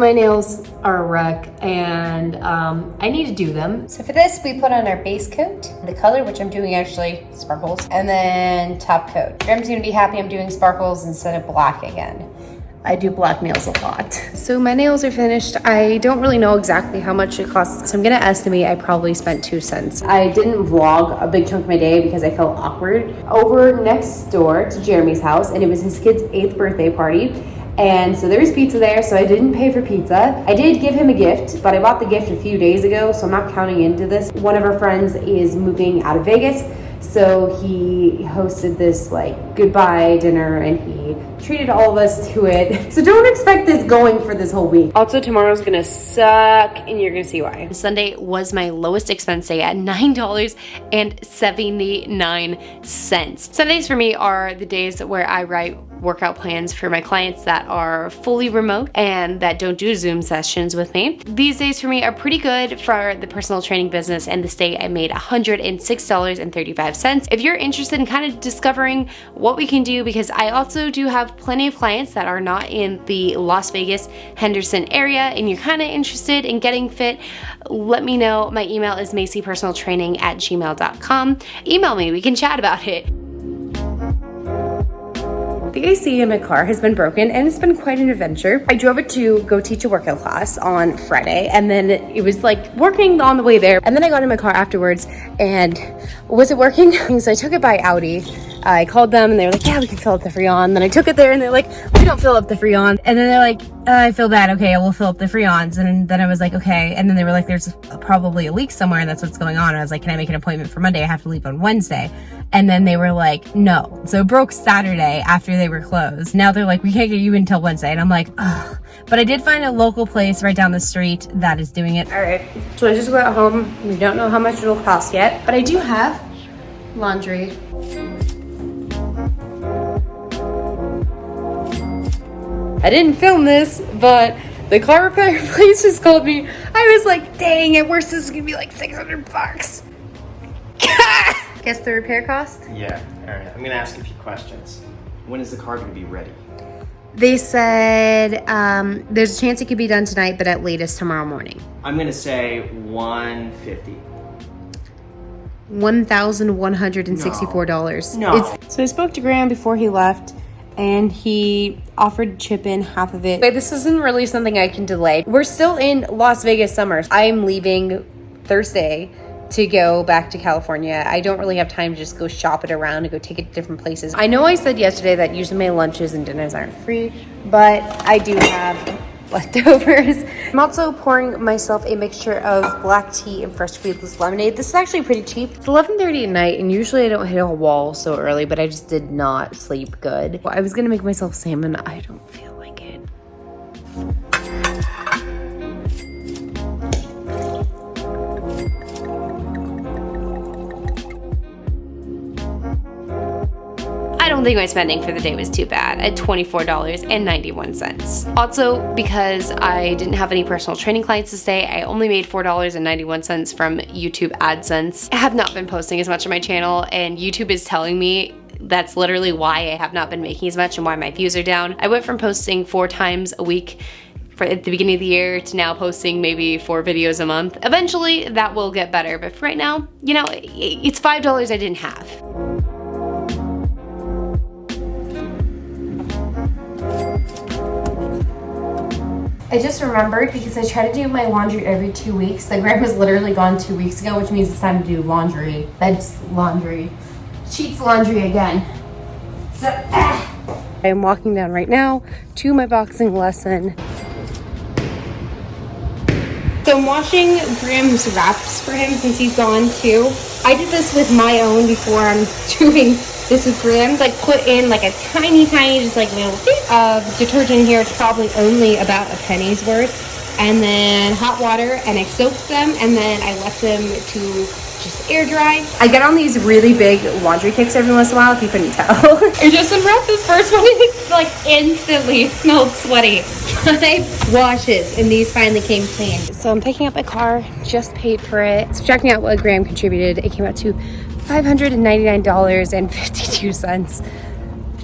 my nails are a wreck and I need to do them. So for this, we put on our base coat, the color, which I'm doing actually sparkles, and then top coat. Graham's gonna be happy I'm doing sparkles instead of black again. I do black nails a lot. So my nails are finished. I don't really know exactly how much it costs, so I'm gonna estimate I probably spent 2 cents. I didn't vlog a big chunk of my day because I felt awkward. Over next door to Jeremy's house, and it was his kid's 8th birthday party. And so there was pizza there, so I didn't pay for pizza. I did give him a gift, but I bought the gift a few days ago, so I'm not counting into this. One of our friends is moving out of Vegas, so he hosted this like goodbye dinner and he treated all of us to it. So don't expect this going for this whole week. Also, tomorrow's gonna suck and you're gonna see why. Sunday was my lowest expense day at $9.79. Sundays for me are the days where I write workout plans for my clients that are fully remote and that don't do Zoom sessions with me. These days for me are pretty good for the personal training business, and this day I made $106.35. If you're interested in kind of discovering what we can do, because I also do have plenty of clients that are not in the Las Vegas, Henderson area, and you're kind of interested in getting fit, let me know. My email is macypersonaltraining@gmail.com. Email me, we can chat about it. The AC in my car has been broken and it's been quite an adventure. I drove it to go teach a workout class on Friday, and then it was like working on the way there. And then I got in my car afterwards and was it working? So I took it by Audi. I called them and they were like, yeah, we can fill up the Freon. Then I took it there and they're like, we don't fill up the Freon. And then they're like, I feel bad. Okay, we'll fill up the Freons. And then I was like, okay. And then they were like, there's probably a leak somewhere and that's what's going on. And I was like, can I make an appointment for Monday? I have to leave on Wednesday. And then they were like, no. So it broke Saturday after they were closed. Now they're like, we can't get you until Wednesday. And I'm like, ugh. But I did find a local place right down the street that is doing it. All right, so I just got home. We don't know how much it'll cost yet, but I do have laundry. I didn't film this, but the car repair place just called me. I was like, dang, at worst this is gonna be like $600. Guess the repair cost? Yeah, all right. I'm gonna ask a few questions. When is the car gonna be ready? They said there's a chance it could be done tonight, but at latest tomorrow morning. I'm gonna say $150. $1,164. No. So I spoke to Graham before he left, and he offered to chip in half of it. But this isn't really something I can delay. We're still in Las Vegas summer. I'm leaving Thursday to go back to California. I don't really have time to just go shop it around and go take it to different places. I know I said yesterday that usually my lunches and dinners aren't free, but I do have leftovers. I'm also pouring myself a mixture of black tea and fresh squeezed lemonade. This is actually pretty cheap. It's 11:30 at night, and usually I don't hit a wall so early, but I just did not sleep good. I was gonna make myself salmon. I don't feel like it. I don't think my spending for the day was too bad at $24.91. Also, because I didn't have any personal training clients this day, I only made $4.91 from YouTube AdSense. I have not been posting as much on my channel, and YouTube is telling me that's literally why I have not been making as much and why my views are down. I went from posting 4 times a week at the beginning of the year to now posting maybe 4 videos a month. Eventually, that will get better, but for right now, you know, it's $5 I didn't have. I just remembered, because I try to do my laundry every 2 weeks. The Graham was literally gone 2 weeks ago, which means it's time to do laundry. Bed's laundry. Sheets laundry again. So, I am walking down right now to my boxing lesson. So I'm washing Graham's wraps for him since he's gone too. I did this with my own before. I'm doing this with Graham's. Like, put in like a tiny, just like little bit of detergent here. It's probably only about a penny's worth. And then hot water, and I soaked them, and then I left them to just air dry. I get on these really big laundry kicks every once in a while, if you couldn't tell. I just unwrapped this first one, and it's like instantly smelled sweaty. 5 washes, and these finally came clean. So I'm picking up my car, just paid for it. So checking out what Graham contributed, it came out to $599.52.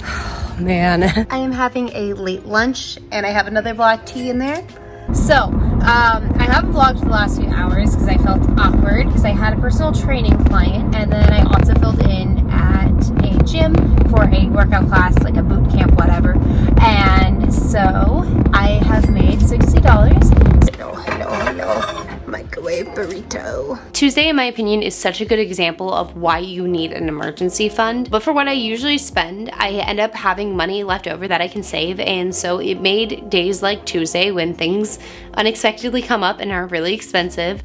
Oh, man. I am having a late lunch, and I have another black tea in there. So, I haven't vlogged for the last few hours because I felt awkward because I had a personal training client, and then I also filled in at a gym for a workout class, like a boot camp, whatever. And so I have made $60. Hello, microwave burrito. Tuesday, in my opinion, is such a good example of why you need an emergency fund. But for what I usually spend, I end up having money left over that I can save, and so it made days like Tuesday, when things unexpectedly come up and are really expensive,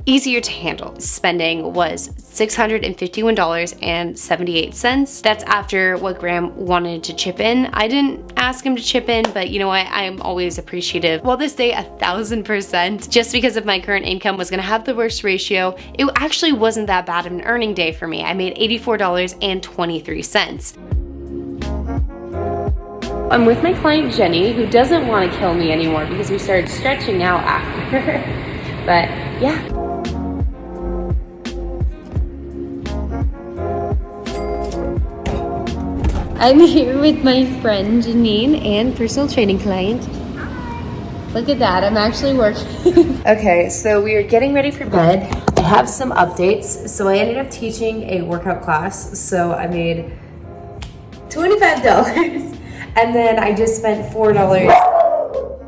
easier to handle. Spending was $651.78. That's after what Graham wanted to chip in. I didn't ask him to chip in, but you know what? I'm always appreciative. Well, this day, 1,000%, just because of my current income was gonna have the worst ratio, it actually wasn't that bad of an earning day for me. I made $84.23. I'm with my client Jenny, who doesn't want to kill me anymore because we started stretching out after. But yeah. I'm here with my friend Janine and personal training client. Look at that, I'm actually working. Okay, so we are getting ready for bed. I have some updates. So I ended up teaching a workout class, so I made $25. And then I just spent $4.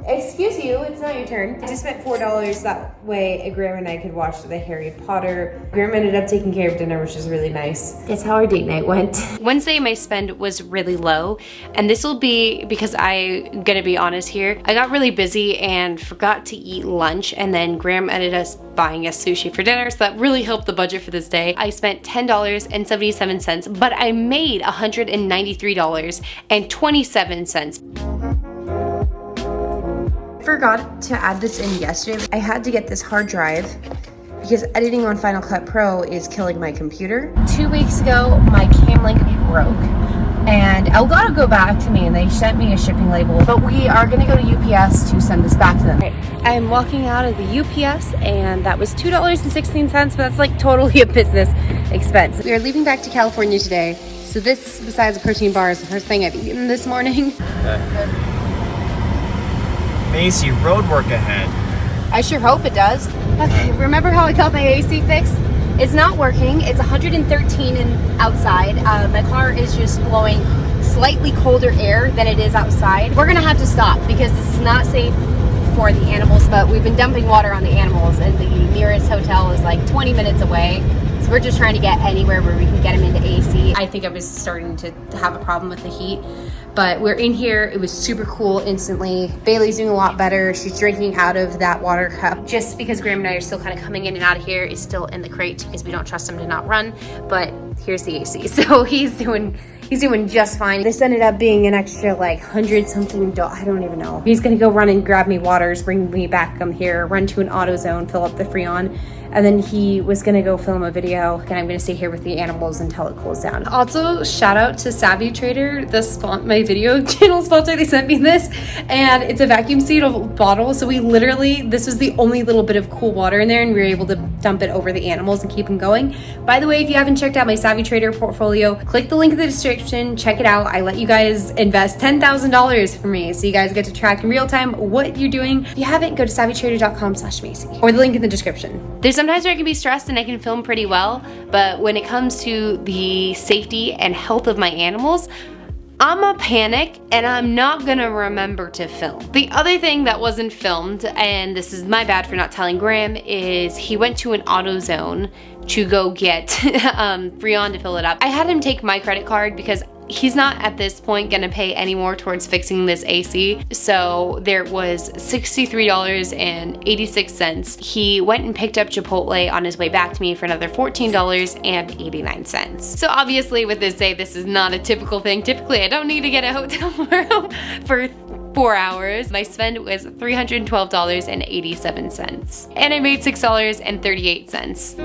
Excuse you, it's not your turn. I just spent $4 that way Graham and I could watch the Harry Potter. Graham ended up taking care of dinner, which was really nice. That's how our date night went. Wednesday, my spend was really low, and this will be because I'm gonna be honest here. I got really busy and forgot to eat lunch, and then Graham ended up buying us sushi for dinner, so that really helped the budget for this day. I spent $10.77, but I made $193.27. Forgot to add this in yesterday. I had to get this hard drive because editing on Final Cut Pro is killing my computer. 2 weeks ago, my cam link broke, and Elgato go back to me and they sent me a shipping label, but we are gonna go to UPS to send this back to them. Right. I'm walking out of the UPS, and that was $2.16, but that's like totally a business expense. We are leaving back to California today, so this, besides a protein bar, is the first thing I've eaten this morning. Macy, road work ahead. I sure hope it does. Okay, remember how I got my AC fixed? It's not working. It's 113 outside. My car is just blowing slightly colder air than it is outside. We're gonna have to stop because this is not safe for the animals, but we've been dumping water on the animals, and the nearest hotel is like 20 minutes away. So we're just trying to get anywhere where we can get them into AC. I think I was starting to have a problem with the heat, but we're in here. It was super cool instantly. Bailey's doing a lot better. She's drinking out of that water cup. Just because Graham and I are still kind of coming in and out of here, is still in the crate because we don't trust him to not run, but here's the AC. So he's doing just fine. This ended up being an extra like 100 something, I don't even know. He's gonna go run and grab me waters, bring me back here, run to an AutoZone, fill up the Freon, and then he was gonna go film a video, and I'm gonna stay here with the animals until it cools down. Also, shout out to Savvy Trader, my video channel sponsor. They sent me this, and it's a vacuum sealed bottle, so we literally, this was the only little bit of cool water in there, and we were able to dump it over the animals and keep them going. By the way, if you haven't checked out my Savvy Trader portfolio, click the link in the description, check it out. I let you guys invest $10,000 for me, so you guys get to track in real time what you're doing. If you haven't, go to savvytrader.com/Macy, or the link in the description. There's sometimes where I can be stressed and I can film pretty well, but when it comes to the safety and health of my animals, I'm a panic and I'm not gonna remember to film. The other thing that wasn't filmed, and this is my bad for not telling Graham, is he went to an AutoZone to go get Freon to fill it up. I had him take my credit card because he's not at this point gonna pay any more towards fixing this AC. So there was $63.86. He went and picked up Chipotle on his way back to me for another $14.89. So obviously with this day, this is not a typical thing. Typically, I don't need to get a hotel room for 4 hours. My spend was $312.87. And I made $6.38.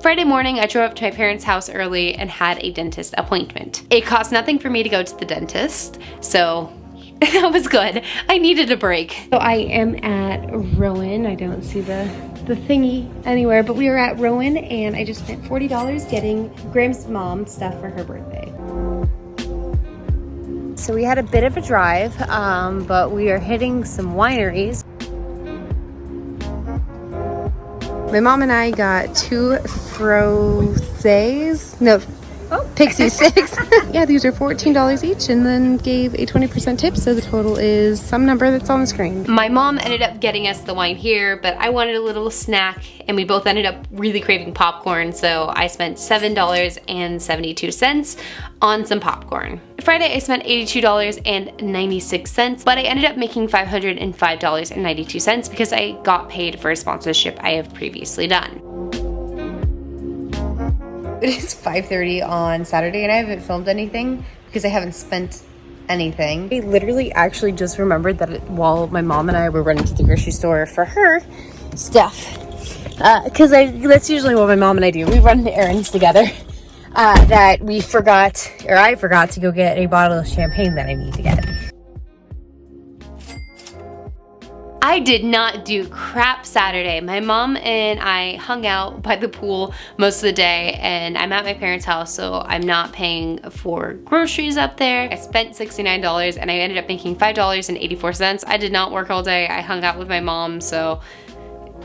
Friday morning, I drove up to my parents' house early and had a dentist appointment. It cost nothing for me to go to the dentist, so that was good. I needed a break. So I am at Rowan. I don't see the thingy anywhere, but we were at Rowan and I just spent $40 getting Graham's mom stuff for her birthday. So we had a bit of a drive, but we are hitting some wineries. My mom and I got 2 Fiancés. No, Pixie Sticks. Yeah, these are $14 each, and then gave a 20% tip, so the total is some number that's on the screen. My mom ended up getting us the wine here, but I wanted a little snack, and we both ended up really craving popcorn, so I spent $7.72 on some popcorn. Friday I spent $82.96, but I ended up making $505.92 because I got paid for a sponsorship I have previously done. It is 5:30 on Saturday and I haven't filmed anything because I haven't spent anything. I literally actually just remembered that while my mom and I were running to the grocery store for her stuff, because that's usually what my mom and I do. We run errands together. That I forgot to go get a bottle of champagne that I need to get. I did not do crap Saturday. My mom and I hung out by the pool most of the day, and I'm at my parents' house, so I'm not paying for groceries up there. I spent $69 and I ended up making $5.84. I did not work all day. I hung out with my mom, so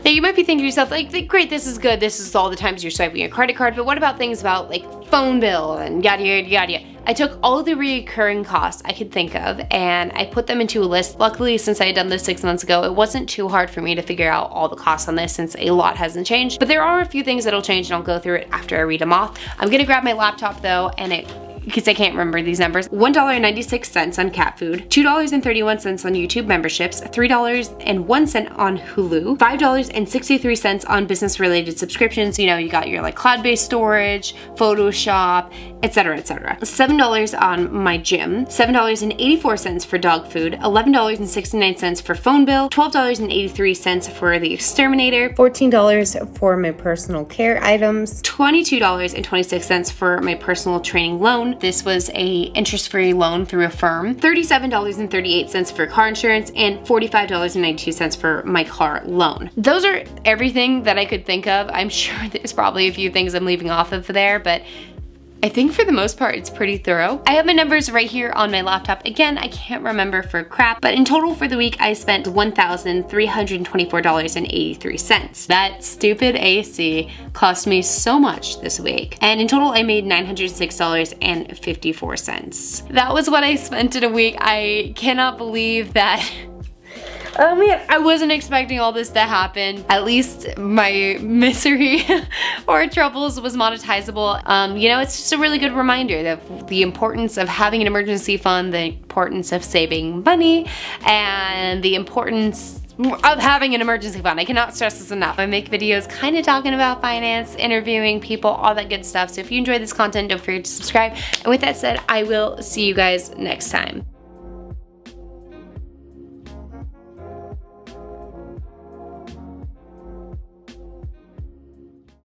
now you might be thinking to yourself, like, great, this is good. This is all the times you're swiping your credit card, but what about things about like phone bill and yada, yada, yada. I took all the recurring costs I could think of and I put them into a list. Luckily, since I had done this 6 months ago, it wasn't too hard for me to figure out all the costs on this since a lot hasn't changed. But there are a few things that'll change and I'll go through it after I read them off. I'm gonna grab my laptop though, and because I can't remember these numbers. $1.96 on cat food, $2.31 on YouTube memberships, $3.01 on Hulu, $5.63 on business related subscriptions. You know, you got your like cloud-based storage, Photoshop, etc., etc. $7 on my gym, $7.84 for dog food, $11.69 for phone bill, $12.83 for the exterminator, $14 for my personal care items, $22.26 for my personal training loan. This was a interest-free loan through a firm, $37.38 for car insurance, and $45.92 for my car loan. Those are everything that I could think of. I'm sure there's probably a few things I'm leaving off of there, but I think for the most part, it's pretty thorough. I have my numbers right here on my laptop. Again, I can't remember for crap, but in total for the week, I spent $1,324.83. That stupid AC cost me so much this week. And in total, I made $906.54. That was what I spent in a week. I cannot believe that. Oh man, I wasn't expecting all this to happen. At least my misery or troubles was monetizable. You know, it's just a really good reminder of the importance of having an emergency fund, the importance of saving money, and the importance of having an emergency fund. I cannot stress this enough. I make videos kind of talking about finance, interviewing people, all that good stuff. So if you enjoy this content, don't forget to subscribe. And with that said, I will see you guys next time.